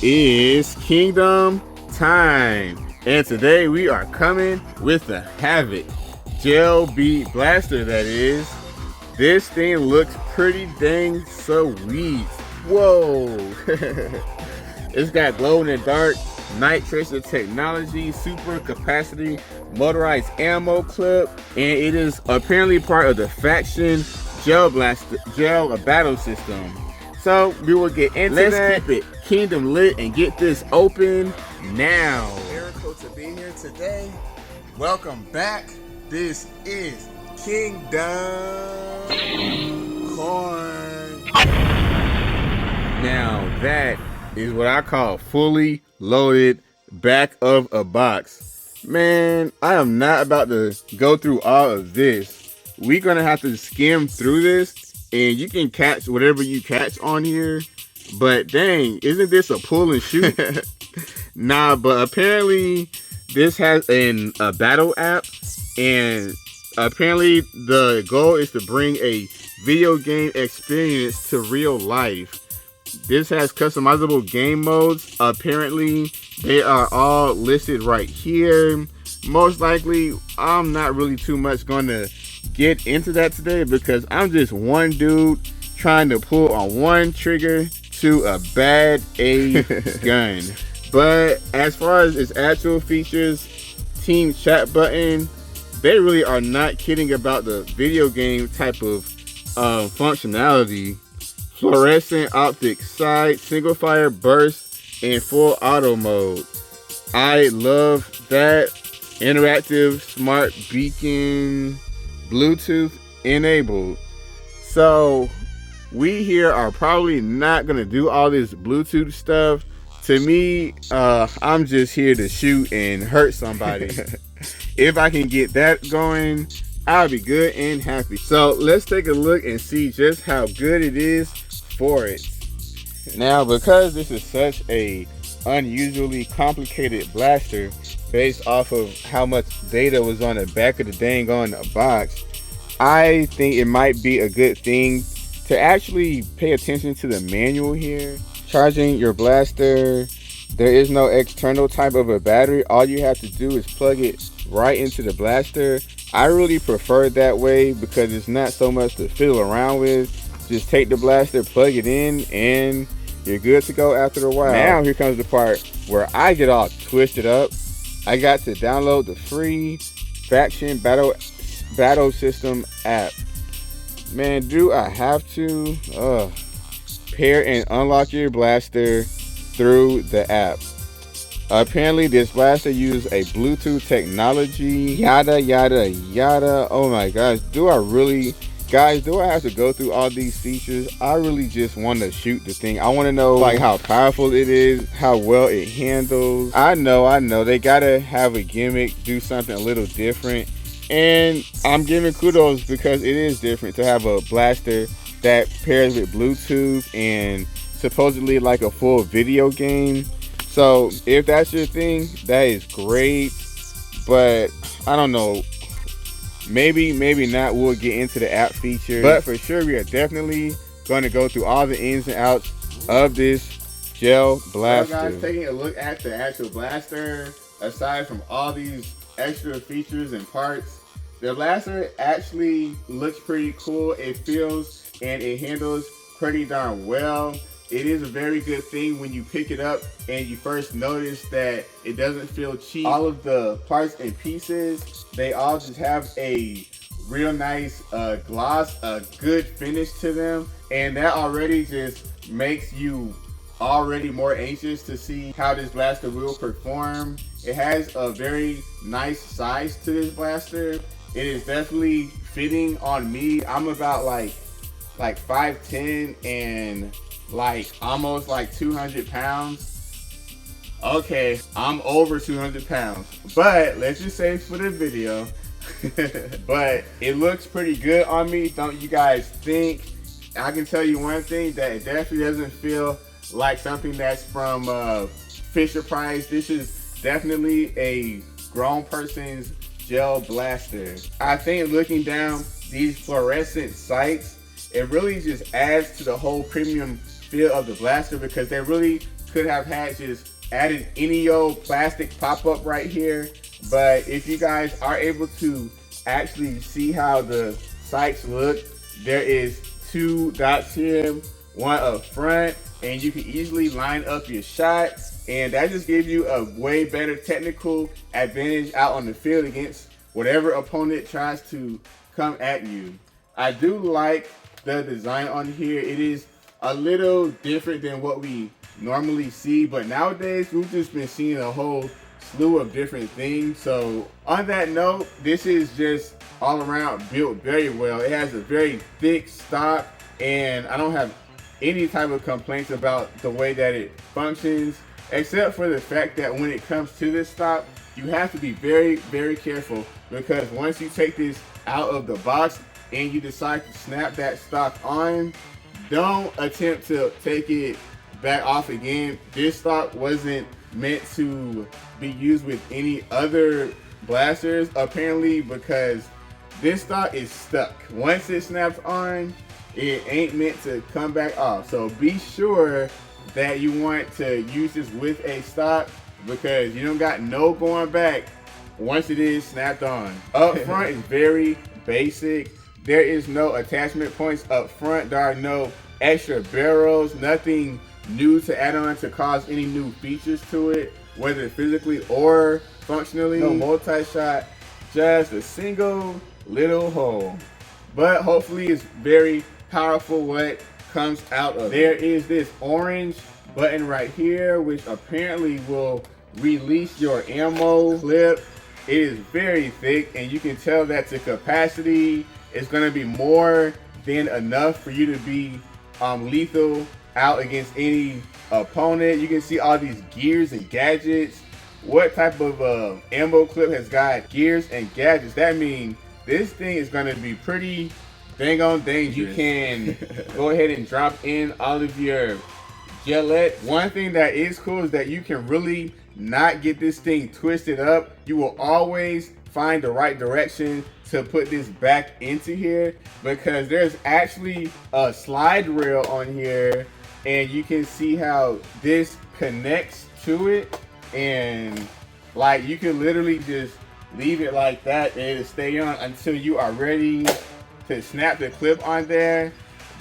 is Kingdom time, and today we are coming with the Havoc Gel Beat Blaster. That is, this thing looks pretty dang sweet. Whoa! It's got glow in the dark night tracer technology, super capacity motorized ammo clip, and it is apparently part of the faction gel battle system. So we will get into that. Let's keep it Kingdom lit and get this open now. Miracle to be here today. Welcome back. This is Kingdom Corn. Now that is what I call fully loaded back of a box. Man, I am not about to go through all of this. We're gonna have to skim through this, and you can catch whatever you catch on here. But dang, isn't this a pull and shoot? Nah, but apparently this has a battle app, and apparently the goal is to bring a video game experience to real life. This has customizable game modes. Apparently they are all listed right here. Most likely I'm not really too much going to get into that today, because I'm just one dude trying to pull on one trigger to a bad A gun. But as far as its actual features, team chat button, they really are not kidding about the video game type of functionality. Fluorescent optic sight, single fire burst, and full auto mode. I love that. Interactive smart beacon, Bluetooth enabled. So we here are probably not gonna do all this Bluetooth stuff. To me, I'm just here to shoot and hurt somebody. If I can get that going, I'll be good and happy. So let's take a look and see just how good it is for it. Now, because this is such a unusually complicated blaster based off of how much data was on the back of the dang on box, I think it might be a good thing to actually pay attention to the manual here. Charging your blaster, there is no external type of a battery. All you have to do is plug it right into the blaster. I really prefer it that way because it's not so much to fiddle around with. Just take the blaster, plug it in, and you're good to go after a while. Now here comes the part where I get all twisted up. I got to download the free faction battle system app. Man, do I have to? Pair and unlock your blaster through the app. Apparently this blaster uses a Bluetooth technology, yada yada yada. Oh my gosh, do I have to go through all these features? I really just want to shoot the thing. I want to know like how powerful it is, how well it handles. I know they gotta have a gimmick, do something a little different, and I'm giving kudos because it is different to have a blaster that pairs with Bluetooth and supposedly like a full video game. So if that's your thing, that is great. But I don't know, maybe not. We'll get into the app feature, but for sure we are definitely going to go through all the ins and outs of this gel blaster. So guys, taking a look at the actual blaster, aside from all these extra features and parts, the blaster actually looks pretty cool. It feels and it handles pretty darn well. It is a very good thing when you pick it up and you first notice that it doesn't feel cheap. All of the parts and pieces, they all just have a real nice gloss, a good finish to them, and that already just makes you already more anxious to see how this blaster will perform. It has a very nice size to this blaster. It is definitely fitting on me. I'm about like 5'10" and like almost like 200 pounds. Okay, I'm over 200 pounds, but let's just say for the video. But it looks pretty good on me, don't you guys think? I can tell you one thing, that it definitely doesn't feel like something that's from Fisher Price. This is definitely a grown person's gel blaster. I think looking down these fluorescent sights, it really just adds to the whole premium feel of the blaster, because they really could have had just added any old plastic pop-up right here. But if you guys are able to actually see how the sights look, there is 2 dots here, one up front, and you can easily line up your shot, and that just gives you a way better technical advantage out on the field against whatever opponent tries to come at you. I do like the design on here. It is a little different than what we normally see, but nowadays we've just been seeing a whole slew of different things. So on that note, this is just all around built very well. It has a very thick stock, and I don't have any type of complaints about the way that it functions, except for the fact that when it comes to this stock, you have to be very, very careful, because once you take this out of the box and you decide to snap that stock on, don't attempt to take it back off again. This stock wasn't meant to be used with any other blasters, apparently, because this stock is stuck. Once it snaps on, it ain't meant to come back off. So be sure that you want to use this with a stock, because you don't got no going back once it is snapped on. Up front is very basic. There is no attachment points up front. There are no extra barrels, nothing new to add on to cause any new features to it, whether physically or functionally. No multi-shot, just a single little hole. But hopefully it's very powerful what comes out of it. There is this orange button right here, which apparently will release your ammo clip. It is very thick, and you can tell that the capacity is going to be more than enough for you to be lethal out against any opponent. You can see all these gears and gadgets. What type of ammo clip has got gears and gadgets? That means this thing is going to be pretty dang on dangerous. You can go ahead and drop in all of your gillette. One thing that is cool is that you can really not get this thing twisted up. You will always find the right direction to put this back into here, because there's actually a slide rail on here, and you can see how this connects to it, and like you can literally just leave it like that and it'll stay on until you are ready to snap the clip on there.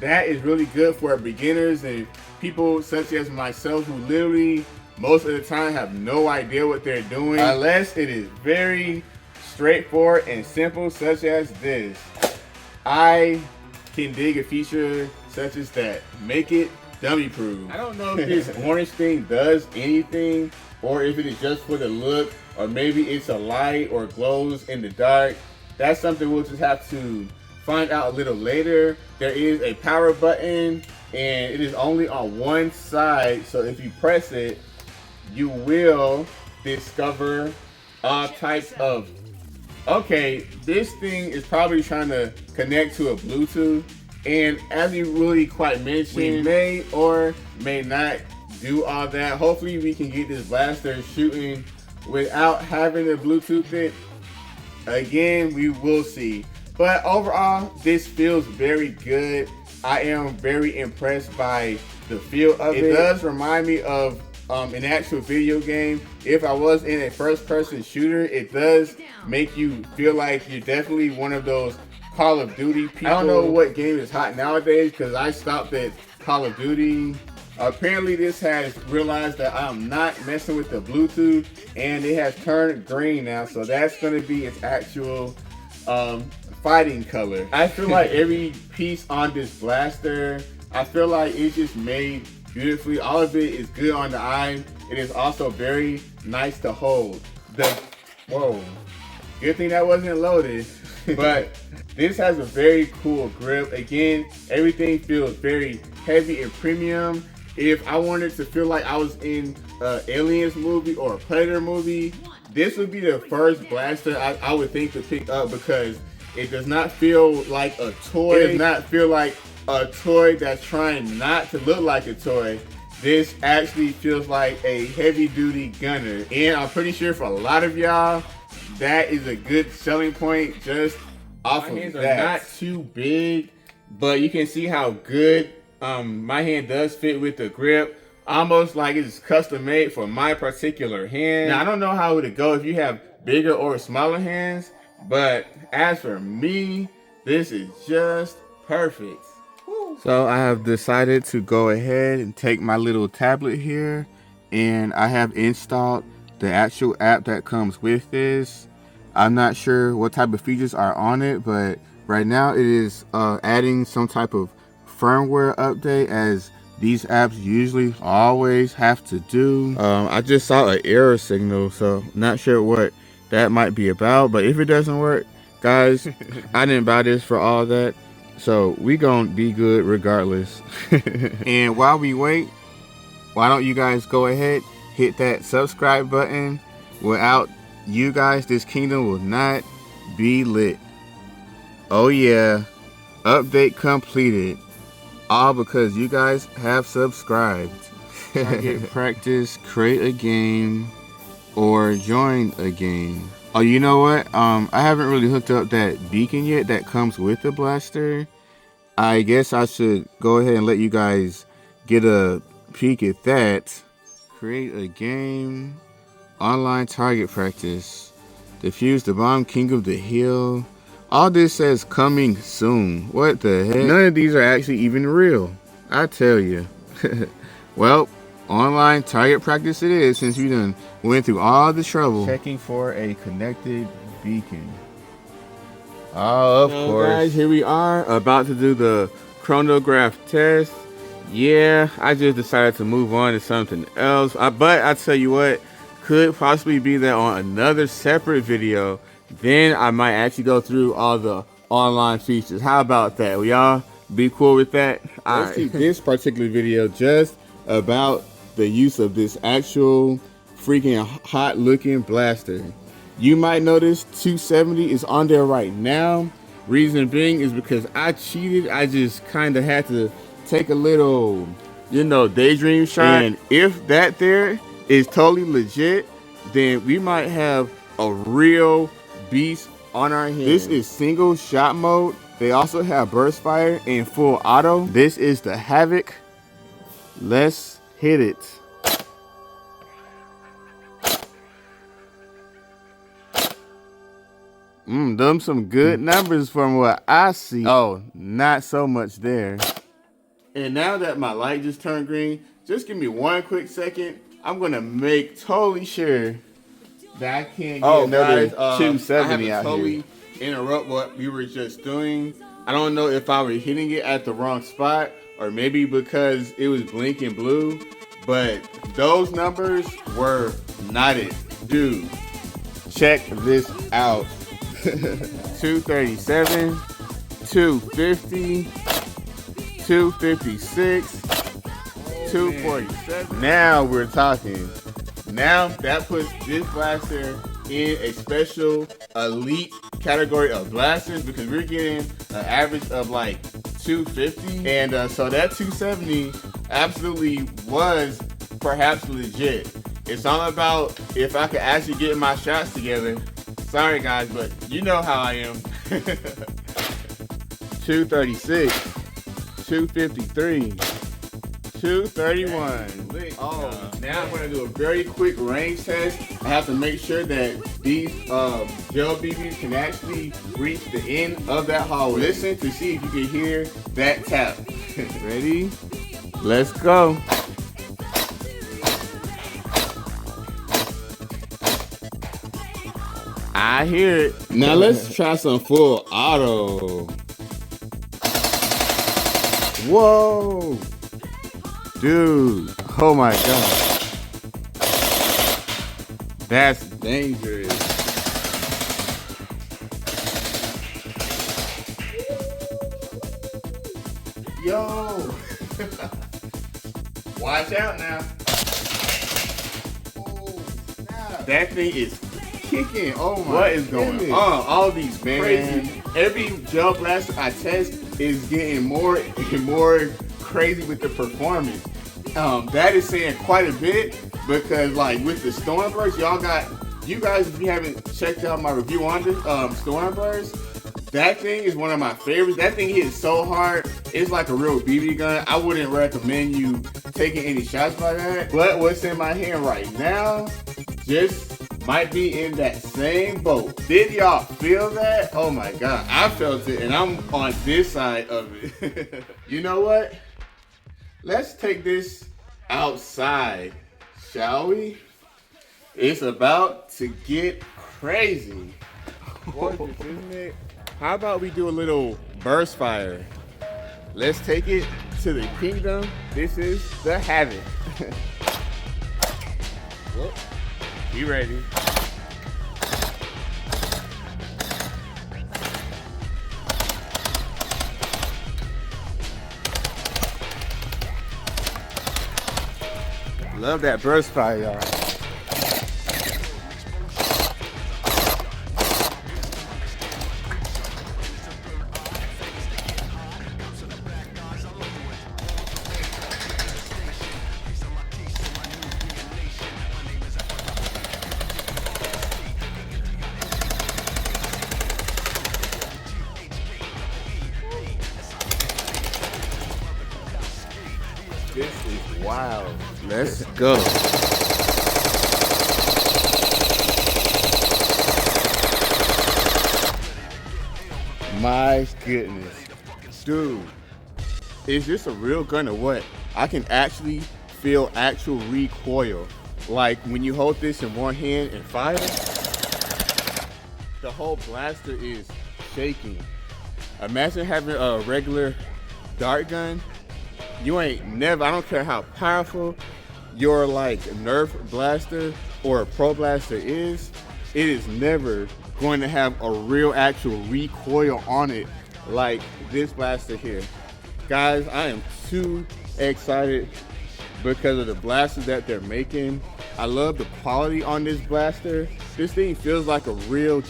That is really good for beginners and people such as myself, who literally most of the time have no idea what they're doing, unless it is very straightforward and simple, such as this. I can dig a feature such as that. Make it dummy proof. I don't know if this orange thing does anything, or if it is just for the look, or maybe it's a light or glows in the dark. That's something we'll just have to find out a little later. There is a power button, and it is only on one side, so if you press it, you will discover all types of... Okay, this thing is probably trying to connect to a Bluetooth, and as you really quite mentioned, we may or may not do all that. Hopefully we can get this blaster shooting without having the Bluetooth it. Again, we will see. But overall, this feels very good. I am very impressed by the feel of it. It does remind me of an actual video game. If I was in a first-person shooter, it does make you feel like you're definitely one of those Call of Duty people. I don't know what game is hot nowadays, because I stopped at Call of Duty. Apparently this has realized that I'm not messing with the Bluetooth, and it has turned green now, so that's going to be its actual fighting color. I feel like every piece on this blaster, I feel like it's just made beautifully. All of it is good on the eye. It is also very nice to hold. Whoa, good thing that wasn't loaded. But this has a very cool grip. Again, everything feels very heavy and premium. If I wanted to feel like I was in an Aliens movie or a Predator movie, this would be the first blaster I would think to pick up, because it does not feel like a toy. It does not feel like a toy that's trying not to look like a toy. This actually feels like a heavy-duty gunner, and I'm pretty sure for a lot of y'all, that is a good selling point just off of that. My hands are not too big, but you can see how good my hand does fit with the grip. almost like it's custom made for my particular hand. Now I don't know how it would go if you have bigger or smaller hands, but as for me, this is just perfect. So I have decided to go ahead and take my little tablet here, and I have installed the actual app that comes with this. I'm not sure what type of features are on it, but right now it is adding some type of firmware update, as these apps usually always have to do. I just saw an error signal, so not sure what that might be about, but if it doesn't work, guys, I didn't buy this for all that, so we gonna be good regardless. And while we wait, why don't you guys go ahead, hit that subscribe button. Without you guys, this kingdom will not be lit. Oh yeah, update completed. All because you guys have subscribed. Target practice, create a game, or join a game. Oh, you know what? I haven't really hooked up that beacon yet that comes with the blaster. I guess I should go ahead and let you guys get a peek at that. Create a game, online target practice, defuse the bomb, king of the hill. All this says coming soon. What the heck? None of these are actually even real, I tell you. Well, online target practice it is, since we done went through all the trouble. Checking for a connected beacon. Oh, of course. Guys, here we are about to do the chronograph test. Yeah, I just decided to move on to something else. But I tell you what, could possibly be that on another separate video, then I might actually go through all the online features. How about that? Will y'all be cool with that? Let's keep this particular video just about the use of this actual freaking hot looking blaster. You might notice 270 is on there right now. Reason being is because I cheated. I just kind of had to take a little, you know, daydream shot. And if that there is totally legit, then we might have a real beast on our hands. This is single shot mode. They also have burst fire and full auto. This is the Havoc. Let's hit it. Them some good numbers from what I see. Oh, not so much there. And now that my light just turned green, just give me one quick second. I'm gonna make totally sure that I can't get another 270 out here. Interrupt what we were just doing. I don't know if I were hitting it at the wrong spot, or maybe because it was blinking blue, but those numbers were not it. Dude, check this out. 237, 250, 256, 247. Now we're talking. Now that puts this blaster in a special elite category of blasters, because we're getting an average of like 250, and so that 270 absolutely was perhaps legit. It's all about if I could actually get my shots together. Sorry guys, but you know how I am. 236, 253, 231. Oh, now I'm gonna do a very quick range test. I have to make sure that these gel BBs can actually reach the end of that hallway. Listen to see if you can hear that tap. Ready? Let's go. I hear it. Now let's try some full auto. Whoa. Dude. Oh my God. That's dangerous. Yo. Watch out now. Oh, snap. That thing is kicking. Oh my, what is going on? All these crazy. Every gel blaster I test is getting more and more crazy with the performance. That is saying quite a bit, because like with the Stormburst, you guys, if you haven't checked out my review on the Stormburst, That thing is one of my favorites. That thing hits so hard. It's like a real BB gun. I wouldn't recommend you taking any shots by that. But what's in my hand right now just might be in that same boat. Did y'all feel that? Oh my God, I felt it, and I'm on this side of it. You know what? Let's take this outside, shall we? It's about to get crazy. Gorgeous, isn't it? How about we do a little burst fire? Let's take it to the kingdom. This is the Havoc. Whoop. Be ready. Love that burst fire, y'all. This is wild. Let's go. My goodness. Dude, is this a real gun or what? I can actually feel actual recoil. Like when you hold this in one hand and fire, the whole blaster is shaking. Imagine having a regular dart gun. You ain't never, I don't care how powerful your like Nerf blaster or a Pro blaster is, it is never going to have a real actual recoil on it like this blaster here. Guys, I am too excited because of the blasters that they're making. I love the quality on this blaster. This thing feels like a real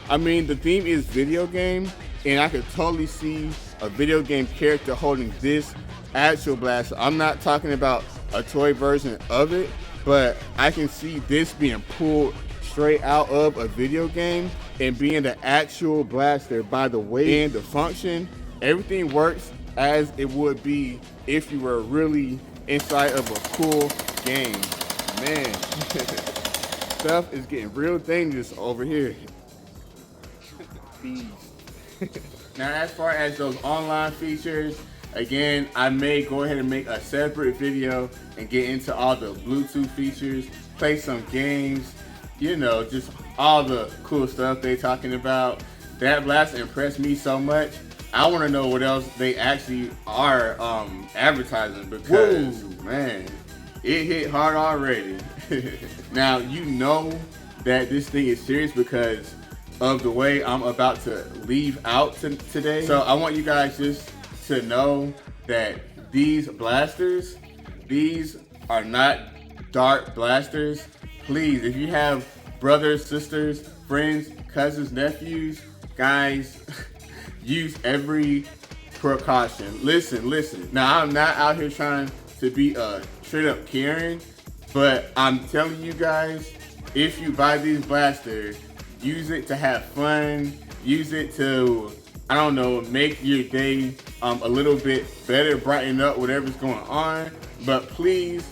I mean, the theme is video game, and I could totally see a video game character holding this actual blaster. I'm not talking about a toy version of it, but I can see this being pulled straight out of a video game and being the actual blaster. By the way and the function, everything works as it would be if you were really inside of a cool game. Man, stuff is getting real dangerous over here. Now, as far as those online features, again, I may go ahead and make a separate video and get into all the Bluetooth features, play some games, you know, just all the cool stuff they're talking about. That blast impressed me so much. I want to know what else they actually are advertising, because, man, it hit hard already. Now, you know that this thing is serious because of the way I'm about to leave out today. So I want you guys just to know that these blasters, these are not dart blasters. Please, if you have brothers, sisters, friends, cousins, nephews, guys, use every precaution. Listen. Now, I'm not out here trying to be a straight up Karen, but I'm telling you guys, if you buy these blasters, use it to have fun, use it to, I don't know, make your day a little bit better, brighten up whatever's going on. But please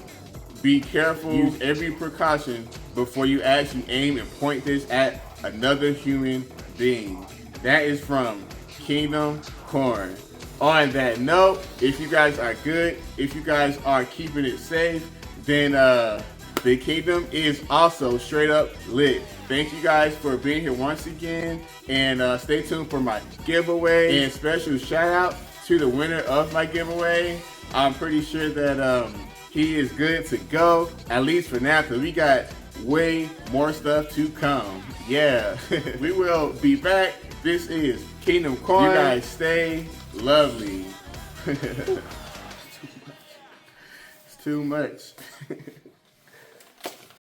be careful, use every precaution before you actually aim and point this at another human being. That is from Kingdom Corn. On that note, if you guys are good, if you guys are keeping it safe, then the Kingdom is also straight up lit. Thank you guys for being here once again, and stay tuned for my giveaway. And special shout out to the winner of my giveaway. I'm pretty sure that he is good to go, at least for now, because we got way more stuff to come. Yeah, we will be back. This is Kingdom Corn. You guys stay lovely. It's too much.